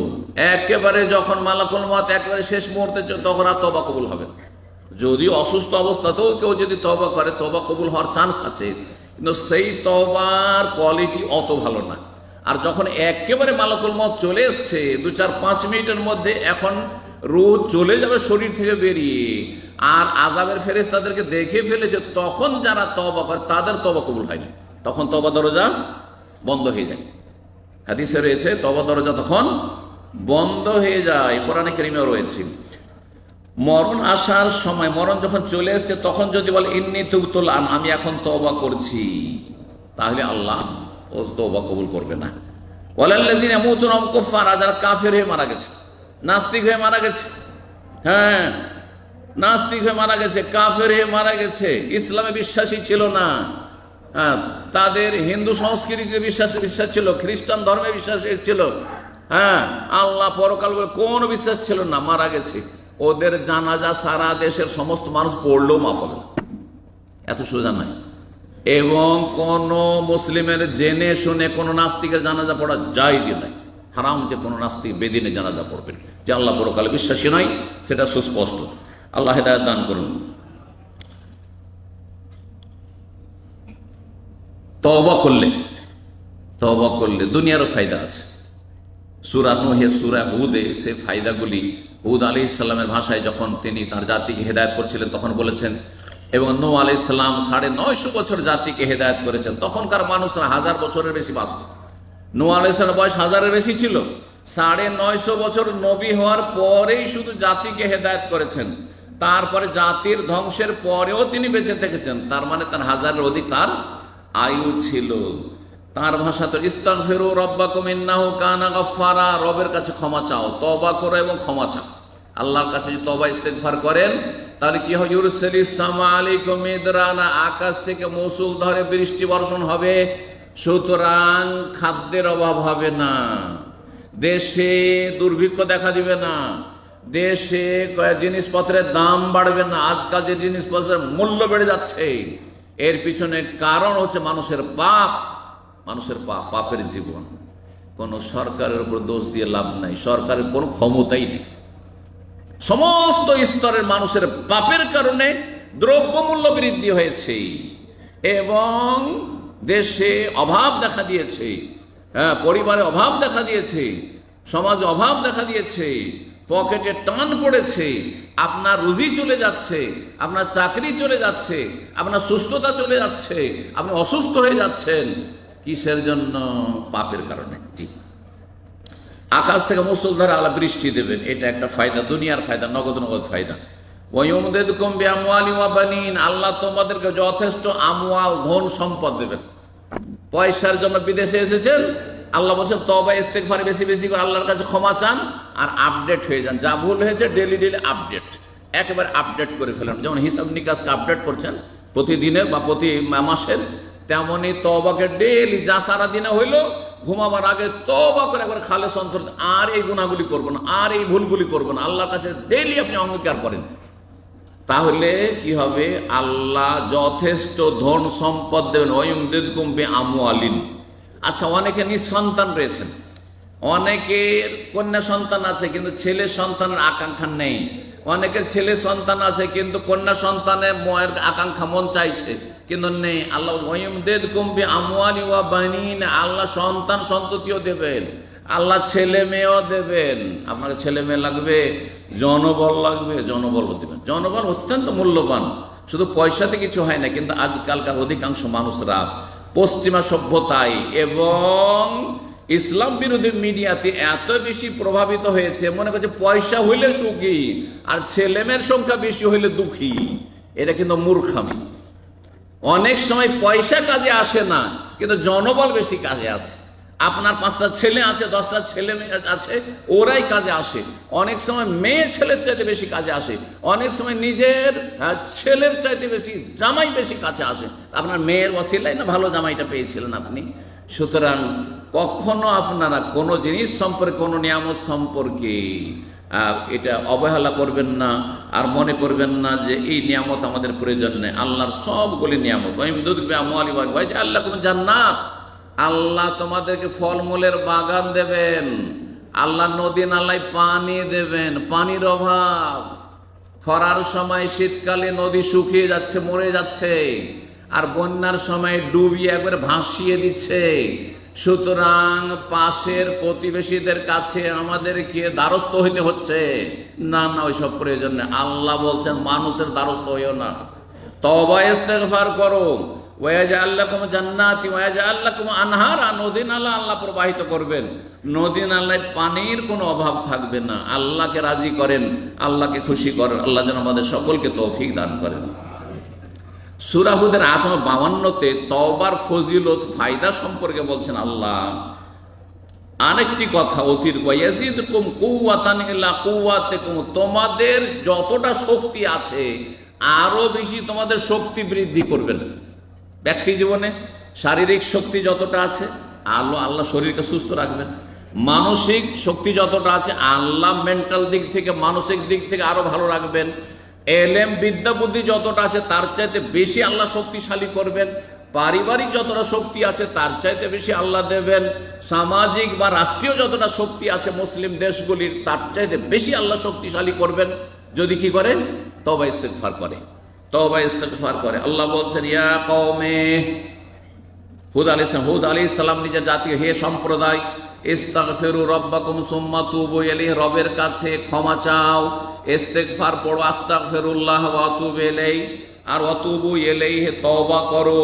একেবারে যখন মালাকুল মউত একেবারে শেষ মুহূর্তে, তখন আর তওবা কবুল হবে না। যদি অসুস্থ অবস্থাতেও কেউ যদি তওবা করে, তওবা কবুল হওয়ার চান্স আছে, কিন্তু সেই তওবার কোয়ালিটি অত ভালো না। আর যখন একেবারে মালাকুল মউত চলে এসছে 2-4-5 মিনিটের মধ্যে, এখন রূহ চলে যাবে শরীর থেকে বেরিয়ে, আর আযাবের ফেরেশতাদেরকে দেখে ফেলেছে, তখন যারা তওবা করে তাদের তওবা কবুল হয় না, তখন তওবা দরজা বন্ধ হয়ে যায়। হাদিসে রয়েছে তওবা দরজা তখন বন্ধ হয়ে যায়, কোরআনে কারীমেও রয়েছে। মরণ আসার সময়, মরণ যখন চলে এসছে, তখন যদি বলে ইন্নী তুবতুল আন, আমি এখন তওবা করছি, তাহলে আল্লাহ ও তওবা কবুল করবে না। ওয়ালাল্লাযিনা ইয়ামুতুনা ওয়া হুম কুফার, যারা কাফের হয়ে মারা গেছে, নাস্তিক হয়ে মারা গেছে, হ্যাঁ নাস্তিক হয়ে মারা গেছে, কাফের হয়ে মারা গেছে, ইসলামে বিশ্বাসী ছিল না, হ্যাঁ তাদের হিন্দু সংস্কৃতিতে বিশ্বাস ছিল, খ্রিস্টান ধর্মে বিশ্বাস ছিল, হ্যাঁ আল্লাহ পরকাল বলে কোন বিশ্বাস ছিল না, মারা গেছে, ওদের জানাজা সারা দেশের সমস্ত মানুষ পড়লেও মাফ হবে না, এত সোজা নয়। এবং কোন মুসলিমের জেনে শুনে কোন নাস্তিকের জানাজা পড়া জায়েজই নয়, হারাম যে কোন নাস্তিক বেদিনে জানাজা পড়বেন, যে আল্লাহ পরকালে বিশ্বাসী নয়, সেটা সুস্পষ্ট। আল্লাহ হেদায়েত দান করুন। তওবা করলে দুনিয়ারও ফায়দা আছে। সূরা নূহে, সূরা হুদে সে ফায়দাগুলি, হুদ আলাইহিস সালামের ভাষায় যখন তিনি তার জাতিকে হেদায়েত করছিলেন, তখন বলেছেন, এবং নূহ আলাইহিস সালাম 950 বছর জাতিকে হেদায়েত করেছেন, তখনকার মানুষরা 1000 বছরের বেশি বাঁচত। নূহ আলাইহিস সালামের বয়স 1000-এর বেশি ছিল, 950 বছর নবী হওয়ার পরেই শুধু জাতিকে হেদায়েত করেছেন, তারপরে জাতির ধ্বংসের পরেও তিনি বেঁচে থেকেছেন, তার মানে তার 1000-এর অধিক তার আয়ু ছিল। তার ভাষা তো ইস্তাগফিরু রাব্বাকুম ইন্নাহু কানা গাফফারা, রবের কাছে ক্ষমা চাও, তওবা করো এবং ক্ষমা চাও। আল্লাহর কাছে যদি তওবা ইস্তেগফার করেন, তাহলে কি হয়? ইউরসিলিস সামা আলাইকুম মিদরানা, আকাশ থেকে মৌসুল ধরে বৃষ্টি বর্ষণ হবে, সুতরাং খাদ্যের অভাব হবে না, দেশে দুর্ভিক্ষ দেখা দিবে না, দেশে জিনিসপত্রের দাম বাড়বে না। আজকাল যে জিনিসপত্রের মূল্য বেড়ে যাচ্ছে, এর পিছনে কারণ হচ্ছে মানুষের পাপ, পাপের জীবন। কোনো সরকারের উপর দোষ দিয়ে লাভ নাই, সরকারের কোনো ক্ষমতাই নেই। সমস্ত স্তরের মানুষের পাপের কারণে দ্রব্যমূল্য বৃদ্ধি হয়েছে এবং দেশে অভাব দেখা দিয়েছে, হ্যাঁ পরিবারে অভাব দেখা দিয়েছে, সমাজে অভাব দেখা দিয়েছে, পকেটে টান পড়েছে, আপনার রুজি চলে যাচ্ছে, আপনার চাকরি চলে যাচ্ছে, আপনার সুস্থতা চলে যাচ্ছে, আপনি অসুস্থ হয়ে যাচ্ছেন। কিসের জন্য? পাপের কারণে। জি, আকাশ থেকে মুষলধারে আল্লাহ বৃষ্টি দেবেন, এটা একটা ফায়দা, দুনিয়ার ফায়দা, নগদ ফায়দা। ওয়ায়ুমদিদকুম বিআমওয়ালিন ওয়া বানিন, আল্লাহ তোমাদেরকে যথেষ্ট আমওয়াল, ধন সম্পদ দেবেন। পয়সার জন্য বিদেশে এসেছেন, আল্লাহ বলছেন তওবা ইস্তেগফার বেশি বেশি করে আল্লাহর কাছে ক্ষমা চান, আর আপডেট হয়ে যান, যা ভুল হয়েছে ডেলি আপডেট, একেবারে আপডেট করে ফেলেন। যেমন হিসাব নিকাশকে আপডেট করছেন প্রতিদিনের বা প্রতি মাসের, তেমনি তওবাকে ডেলি, যা সারা দিনে হইলো, ঘুমাবার আগে তওবা করে একবার খালেস অন্তর, আর এই গুনাহগুলি করবো না, আর এই ভুলগুলি করবো না, আল্লাহর কাছে ডেলি আপনি অঙ্গীকার করেন। তাহলে কি হবে? আল্লাহ যথেষ্ট ধন সম্পদ দেবেন। ওয়ায়ুমদিদকুম বিআমওয়ালিন। আচ্ছা, অনেকে নিঃসন্তান রয়েছেন, অনেকের কন্যা সন্তান আছে কিন্তু ছেলে সন্তানের আকাঙ্ক্ষা নেই, অনেকের ছেলে সন্তান আছে কিন্তু কন্যা সন্তানের ময়ের আকাঙ্ক্ষা মন চাইছে কিন্তু নেই। আল্লাহ ওয়ায়ুমদিদকুম বিআমওয়ালি ওয়া বানিন, আল্লাহ সন্তান সন্ততিও দেবেন, আল্লাহ ছেলে মেয়েও দেবেন। আপনার ছেলে মেয়ে লাগবে, জনবল লাগবে, জনবল দেবেন। জনবল অত্যন্ত মূল্যবান, শুধু পয়সাতে কিছু হয় না। কিন্তু আজকালকার অধিকাংশ মানুষরা পশ্চিমা সভ্যতায় এবং ইসলাম বিরোধী মিডিয়াতে এত বেশি প্রভাবিত হয়েছে, মনে করছে পয়সা হইলে সুখী আর ছেলেমেয়ের সংখ্যা বেশি হইলে দুঃখী। এটা কিন্তু মূর্খামি। অনেক সময় পয়সা কাজে আসে না, কিন্তু জনবল বেশি কাজে আসে। আপনার 5টা ছেলে আছে, 10টা ছেলে মেয়ে আছে, ওরাই কাজে আসে। অনেক সময় মেয়ে ছেলের চাইতে বেশি কাজে আসে, অনেক সময় নিজের ছেলের চাইতে বেশি জামাই বেশি কাছে আসে। আপনার মেয়ের ওসিলায় না ভালো জামাইটা পেয়েছিলেন আপনি। সুতরাং কখনো আপনারা কোনো জিনিস সম্পর্কে, কোনো নিয়ামত সম্পর্কে এটা অবহেলা করবেন না, আর মনে করবেন না যে এই নিয়ামত আমাদের প্রয়োজন নেই। আল্লাহর সবগুলি নিয়ামত। আল্লাহ কোন জান্নাত, আল্লাহ তোমাদেরকে ফলমূলের বাগান দেবেন, আল্লাহ নদী নালায় পানি দেবেন। পানির অভাব, খরার সময় শীতকালে নদী শুকিয়ে যাচ্ছে, মরে যাচ্ছে, আর বন্যার সময় ডুবিয়ে একবারে ভাসিয়ে দিচ্ছে। সুতরাং পাশের প্রতিবেশীদের কাছে আমাদেরকে দ্বারস্থ হইতে হচ্ছে না, না ওইসব প্রয়োজন নেই। আল্লাহ বলছেন মানুষের দ্বারস্থ হইও না, তওবা ইস্তেগফার করো। ওয়াজআল লাকুম জান্নাতি ওয়াজআল লাকুম আনহারা, নদী নালা আল্লাহ প্রবাহিত করবেন, নদী নালায় পানির কোনো অভাব থাকবে না। আল্লাহকে রাজি করেন, আল্লাহকে খুশি করেন। আল্লাহ যেন আমাদের সকলকে তৌফিক দান করেন। সূরা হুদের 52-তে তওবার ফজিলত ফায়দা সম্পর্কে বলছেন আল্লাহ আরেকটি কথা, অতিরিক্ত ইয়াজিদকুম কুওয়াতান ইলা কুওয়াতিকুম, তোমাদের যতটা শক্তি আছে আরো বেশি তোমাদের শক্তি বৃদ্ধি করবেন। ব্যক্তি জীবনে শারীরিক শক্তি যতটা আছে আল্লাহ শরীরকে সুস্থ রাখবেন। মানসিক শক্তি যতটা আছে আল্লাহ মেন্টাল দিক থেকে, মানসিক দিক থেকে আরো ভালো রাখবেন। এলেম বিদ্যা বুদ্ধি যতটা আছে তার চাইতে বেশি আল্লাহ শক্তিশালী করবেন। পারিবারিক যতটা শক্তি আছে তার চাইতে বেশি আল্লাহ দেবেন। সামাজিক বা রাষ্ট্রীয় যতটা শক্তি আছে মুসলিম দেশগুলির তার চাইতে বেশি আল্লাহ শক্তিশালী করবেন যদি কি করে, তওবা ইস্তেগফার করে। তওবা ইস্তেগফার করে। আল্লাহ বলছেন ইয়া কওমে, হুদ আলাইহিস সালাম নিজের জাতীয়, হে সম্প্রদায়, ইস্তাগফিরু রাব্বাকুম সুম্মা তুবু ইলাইহি, রবের কাছে ক্ষমা চাও, ইস্তেগফার পড়ো, আস্তাগফিরুল্লাহ ওয়া আতুবু ইলাইহি, আর ওয়াতুবু ইলাইহি তওবা করো।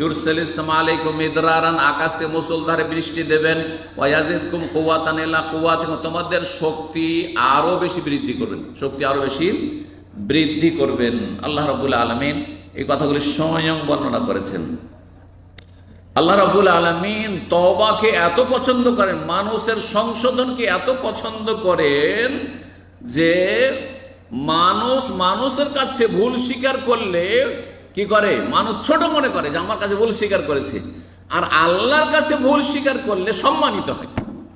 ইউরসিলিস সামা আলাইকুম মিদরারান, আকাশ থেকে মুষলধারে বৃষ্টি দেবেন। ওয়া ইয়াজিদকুম কুওয়াতান ইলা কুওয়াতিকুম, তোমাদের শক্তি আরো বেশি বৃদ্ধি করবেন, শক্তি আরো বেশি বৃদ্ধি করবেন। আল্লাহ রাব্বুল আলামিন এই কথাগুলি স্বয়ং বর্ণনা করেছেন। আল্লাহ রাব্বুল আলামিন তওবাকে এত পছন্দ করেন, মানুষের সংশোধনকে এত পছন্দ করেন যে মানুষের কাছে ভুল স্বীকার করলে কি করে, মানুষ ছোট মনে করে যে আমার কাছে ভুল স্বীকার করেছে, আর আল্লাহর কাছে ভুল স্বীকার করলে সম্মানিত হয়।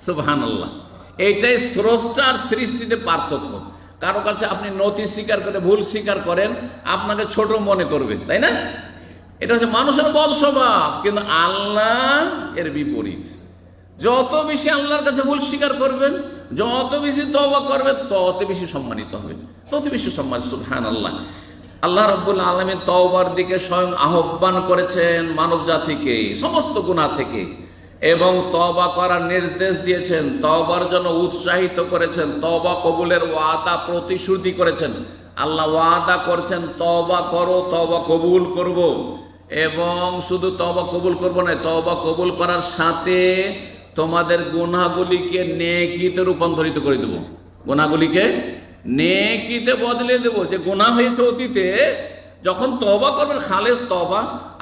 সুবহানাল্লাহ। এইটাই স্রষ্টার সৃষ্টিতে পার্থক্য। কারো কাছে আপনি নতি স্বীকার করে, ভুল স্বীকার করেন, আপনাকে ছোট মনে করবে, তাই না? এটা হচ্ছে মানুষের বদ স্বভাব। কিন্তু আল্লাহ এর বিপরীত। যত বেশি আল্লাহর কাছে ভুল স্বীকার করবেন, যত বেশি তওবা করবেন, তত বেশি সম্মানিত হবেন, তত বেশি সম্মান। সুবহানাল্লাহ। আল্লাহ রাব্বুল আলামিন তওবার দিকে স্বয়ং আহ্বান করেছেন মানব জাতিকে সমস্ত গুনাহ থেকে, এবং তওবা করার নির্দেশ দিয়েছেন, তওবার জন্য উৎসাহিত করেছেন, তওবা কবুলের ওয়াদা প্রতিশ্রুতি করেছেন। আল্লাহ ওয়াদা করছেন তওবা করো, তওবা কবুল করব, এবং শুধু তওবা কবুল করব না, তওবা কবুল করার সাথে তোমাদের গুনাহগুলিকে নেকিতে রূপান্তরিত করে দেব, গুনাহগুলিকে নেকিতে বদলে দেব। যে গুনাহ হয়েছে অতীতে, যখন তওবা করবেন খালেস তওবা,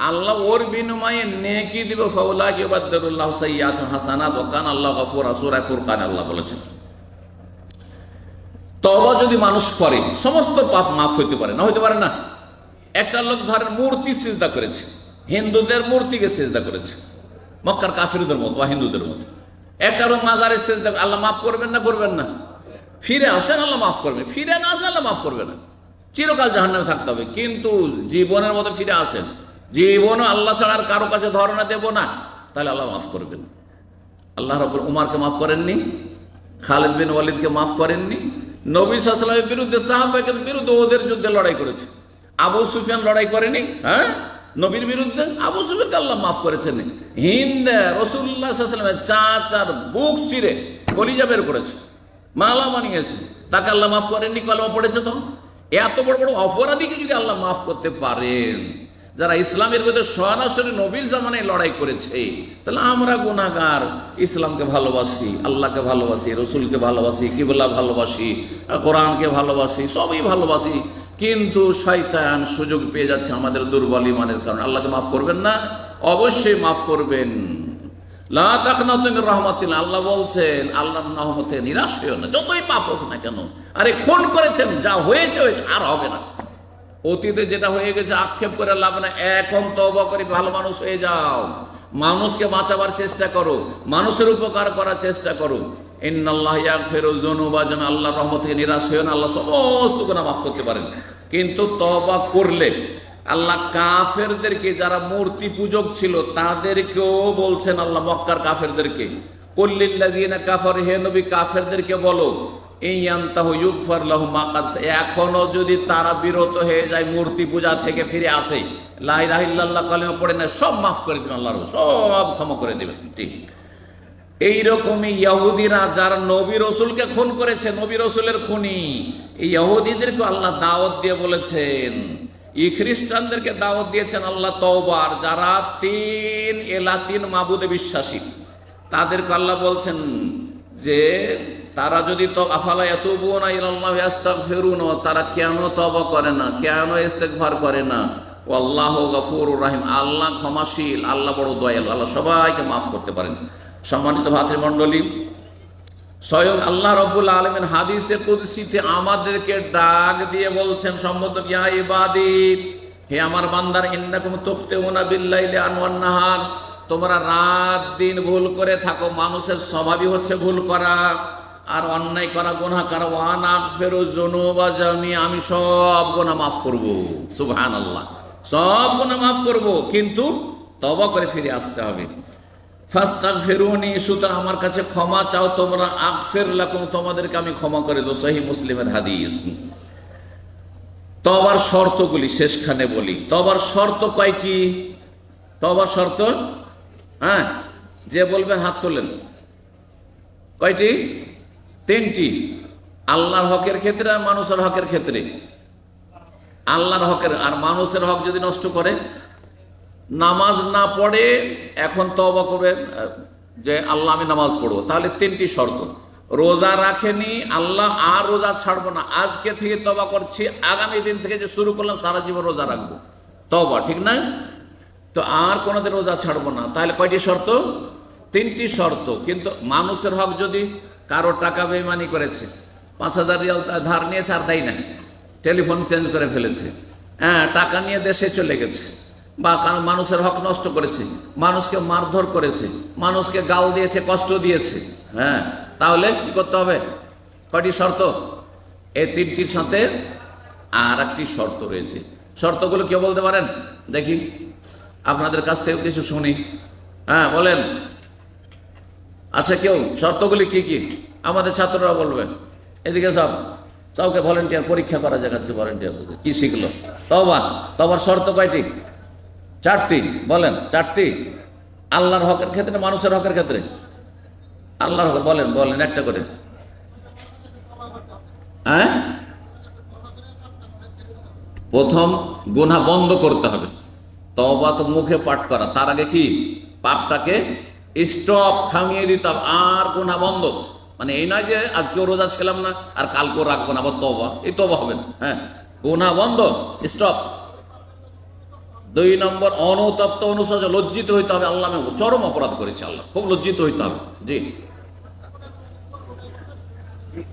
আল্লাহ ওর বিনিময়ে নেকি দিবে। ফাউলাইকা ইউবাদদিলুল্লাহু সাইয়্যাতিহিম হাসানাত ওয়া কানা আল্লাহু গফুরা, সূরা ফুরকান আল্লাহ বলেছেন। তওবা যদি মানুষ করে সমস্ত পাপ মাফ হইতে পারে না, হইতে পারে না? একটা লোক ধরেন মূর্তি সিজদা করেছে, হিন্দুদের মূর্তিকে সিজদা করেছে, মক্কার কাফিরদের মতো বা হিন্দুদের মতো। একটা লোক মাজারে সিজদা, আল্লাহ মাফ করবেন না? করবেন না? ফিরে আসেন, আল্লাহ মাফ করবেন। ফিরে না আসেন, আল্লাহ মাফ করবে না, চিরকাল জাহান্নামে থাকতে হবে। কিন্তু জীবনের মতো ফিরে আসেন, জীবনও আল্লাহ ছাড়া আর কারো কাছে ধারণা দেব না, তাহলে আল্লাহ মাফ করবেন। আল্লাহ রাব্বুল উমারকে মাফ করেননি, খালিদ বিন ওয়ালিদকে মাফ করেননি, নবী সাল্লাল্লাহু আলাইহি ওয়াসাল্লামের বিরুদ্ধে সাহাবাদের বিরুদ্ধে ওদের যুদ্ধে লড়াই করেছে। আবু সুফিয়ান লড়াই করেনি, হ্যাঁ, নবীর বিরুদ্ধে? আবু সুফিয়ানকে আল্লাহ মাফ করেছেন। হিন্দ রাসূলুল্লাহ সাল্লাল্লাহু আলাইহি ওয়াসাল্লামের চাচার বুক চিরে কলিজা বের করেছে, মালা বানিয়েছে, তাকে আল্লাহ মাফ করেননি? কলমা পড়েছে তো। এত বড় বড় অপরাধীকে যদি আল্লাহ মাফ করতে পারেন, যারা ইসলামের বিরুদ্ধে সরাসরি নবীর জামানায় লড়াই করেছে, তাহলে আমরা গুনাহগার ইসলামকে ভালোবাসি, আল্লাহকে ভালোবাসি, রসুলকে ভালোবাসি, কিবলা ভালোবাসি, কোরআনকে ভালোবাসি, সবই ভালোবাসি, কিন্তু শয়তান সুযোগ পেয়ে যাচ্ছে আমাদের দুর্বল ঈমানের কারণে। আল্লাহকে মাফ করবেন না? অবশ্যই মাফ করবেন। লা তাকনাতু মির রাহমাতিল্লাহ, আল্লাহ বলছেন আল্লাহর রহমতে নিরাশ হইও না, যতই পাপ হোক না কেন। আরে খুন করেছেন, যা হয়েছে হয়েছে, আর হবে না। অতীতে যেটা হয়ে গেছে আক্ষেপ করে লাভ না, এখন তওবা করে ভালো মানুষ হয়ে যাও, মানুষকে বাঁচাবার চেষ্টা করো, মানুষের উপকার করার চেষ্টা করো। ইন্নাল্লাহ ইয়াগফিরুয যুনুবা জামিআ, আল্লাহর রহমত থেকে নিরাশ হইও না, আল্লাহ সমস্ত গুনাহ মাফ করতে পারেন। কিন্তু তওবা করলে আল্লাহ কাফেরদেরকে, যারা মূর্তি পূজক ছিল তাদেরকেও বলছেন আল্লাহ, মক্কার কাফেরদেরকে, কুল্লিল্লাযিনা কাফারু, হে নবী কাফেরদেরকে বলো, এখনো যদি তারা বিরত হয়ে যায় মূর্তি পূজা থেকে, ফিরে আসে, লা ইলাহা ইল্লাল্লাহ কালিমা পড়ে না, সব মাফ করে দিবেন আল্লাহ, সব ক্ষমা করে দিবেন। ঠিক এইরকমই ইহুদিরা যারা নবী রসুলকে খুন করেছে, নবী রসুলের খুনি, এই ইহুদিদেরকে আল্লাহ দাওয়াত দিয়ে বলেছেন, এই খ্রিস্টানদেরকে দাওয়াত দিয়েছেন আল্লাহ তওবার, যারা তিন মাবুদে বিশ্বাসী, তাদেরকে আল্লাহ বলছেন যে তারা যদি আফালা ইয়াতুবুনা ইলাল্লাহি ওয়াস্তাগফিরুনা, তারা কেন তওবা করে না, কেন ইস্তেগফার করে না? আল্লাহু গফুরুর রহিম, আল্লাহ ক্ষমাশীল, আল্লাহ বড় দয়ালু, আল্লাহ সবাইকে মাফ করতে পারেন। সম্মানিত ভাতৃমণ্ডলী, স্বয়ং আল্লাহ রাব্বুল আলামিন হাদিসে কুদসিতে আমাদেরকে ডাক দিয়ে বলছেন, সম্বোধন, ইয়া ইবাদি, হে আমার বান্দার, ইন্নাকুম তুখতিউনা বিল্লাইলি আনওয়ান নাহার, তোমরা রাত দিন ভুল করে থাকো। মানুষের স্বভাবই হচ্ছে ভুল করা আর অন্যায় করা, গুনাহ করা। ওয়া নাগফিরুয যুনুবা জামিআ, আমি সব গুনাহ মাফ করব। সুবহানাল্লাহ, সব গুনাহ মাফ করব, কিন্তু তওবা করে ফিরে আসতে হবে। ফাস্তাগফিরুনি, সুতরাং আমার কাছে ক্ষমা চাও তোমরা, আগফির লাকুম, তোমাদেরকে আমি ক্ষমা করে দেব। সহিহ মুসলিমের হাদিস। তওবার শর্তগুলি শেষখানে বলি। তওবার শর্ত কয়টি? তওবার শর্ত, হ্যাঁ, যে বলবেন হাত তোলেন। কয়টি? 3টি। আল্লাহর হকের ক্ষেত্রে আর মানুষের হকের ক্ষেত্রে। আল্লাহর হকের আর মানুষের হক যদি নষ্ট করে, নামাজ না পড়ে, এখন তওবা করবেন যে আল্লাহ আমি নামাজ পড়বো, তাহলে 3টি শর্ত। রোজা রাখেনি, আল্লাহ আর রোজা ছাড়বো না, আজকে থেকে তওবা করছি, আগামী দিন থেকে যে শুরু করলাম সারা জীবন রোজা রাখবো, তওবা, ঠিক না? তো আর কোনোদিন রোজা ছাড়বো না, তাহলে কয়টি শর্ত? 3টি শর্ত। কিন্তু মানুষের হক যদি কারো টাকা বেইমানি করেছে, 5000 রিয়াল ধার নিয়েছে আর দেয় না, টেলিফোন চেঞ্জ করে ফেলেছে, হ্যাঁ, টাকা নিয়ে দেশে চলে গেছে, বা মানুষের হক নষ্ট করেছে, মানুষকে মারধর করেছে, মানুষকে গাল দিয়েছে, কষ্ট দিয়েছে, হ্যাঁ, তাহলে কি করতে হবে? কয়টি শর্ত? এই 3টির সাথে আর একটি শর্ত রয়েছে। শর্তগুলো কেউ বলতে পারেন? দেখি আপনাদের কাছ থেকে কিছু শুনি। হ্যাঁ, বলেন। আচ্ছা, কেউ শর্তগুলি কি কি? আমাদের ছাত্ররা বলবেন। এদিকে সব কাউকে ভলেন্টিয়ার পরীক্ষা করা যাক আজকে, ভলেন্টিয়ার কি শিখলো? তওবা, তওবার শর্ত কয়টি? 4টি। বলেন 4টি। আল্লাহর হকের ক্ষেত্রে, মানুষের হকের ক্ষেত্রে? আল্লাহর হক বলেন, বলেন একটা করে। হ্যাঁ, প্রথম গুনাহ বন্ধ করতে হবে। তওবা তো মুখে পাঠ করা, তার আগে কি পাপটাকে স্টপ, থামিয়ে দিতে হবে, আর গুনাহ বন্ধ। মানে এই নয় যে আজকেও রোজা ছিলাম না আর কালকেও রাখবো না, আবার তওবা, এই তওবা হবে না। হ্যাঁ, গুনাহ বন্ধ, স্টপ। 2 নম্বর, অনুতপ্ত, অনুশোচনা, লজ্জিত হইতে হবে, আল্লাহ আমি চরম অপরাধ করেছি, আল্লাহ খুব লজ্জিত হইতে হবে। জি।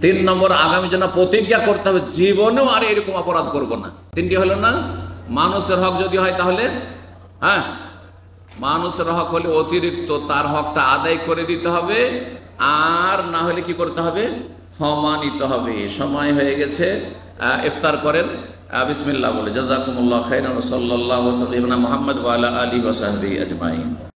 3 নম্বর, আগামী জন্য প্রতিজ্ঞা করতে হবে জীবনেও আর এরকম অপরাধ করব না। 3টি হলো না? মানুষের হক যদি হয় তাহলে, হ্যাঁ, মানুষের হক হলে অতিরিক্ত তার হকটা আদায় করে দিতে হবে, আর না হলে কি করতে হবে? ক্ষমা নিতে হবে। সময় হয়ে গেছে, ইফতার করেন বিসমিল্লাহ বলে। জাযাকুমুল্লাহ খাইরান, সাল্লাল্লাহু আলাইহি ওয়া সাল্লাম মুহাম্মদ ওয়া আলা আলিহি ওয়া সাহবিহি আজমাইন।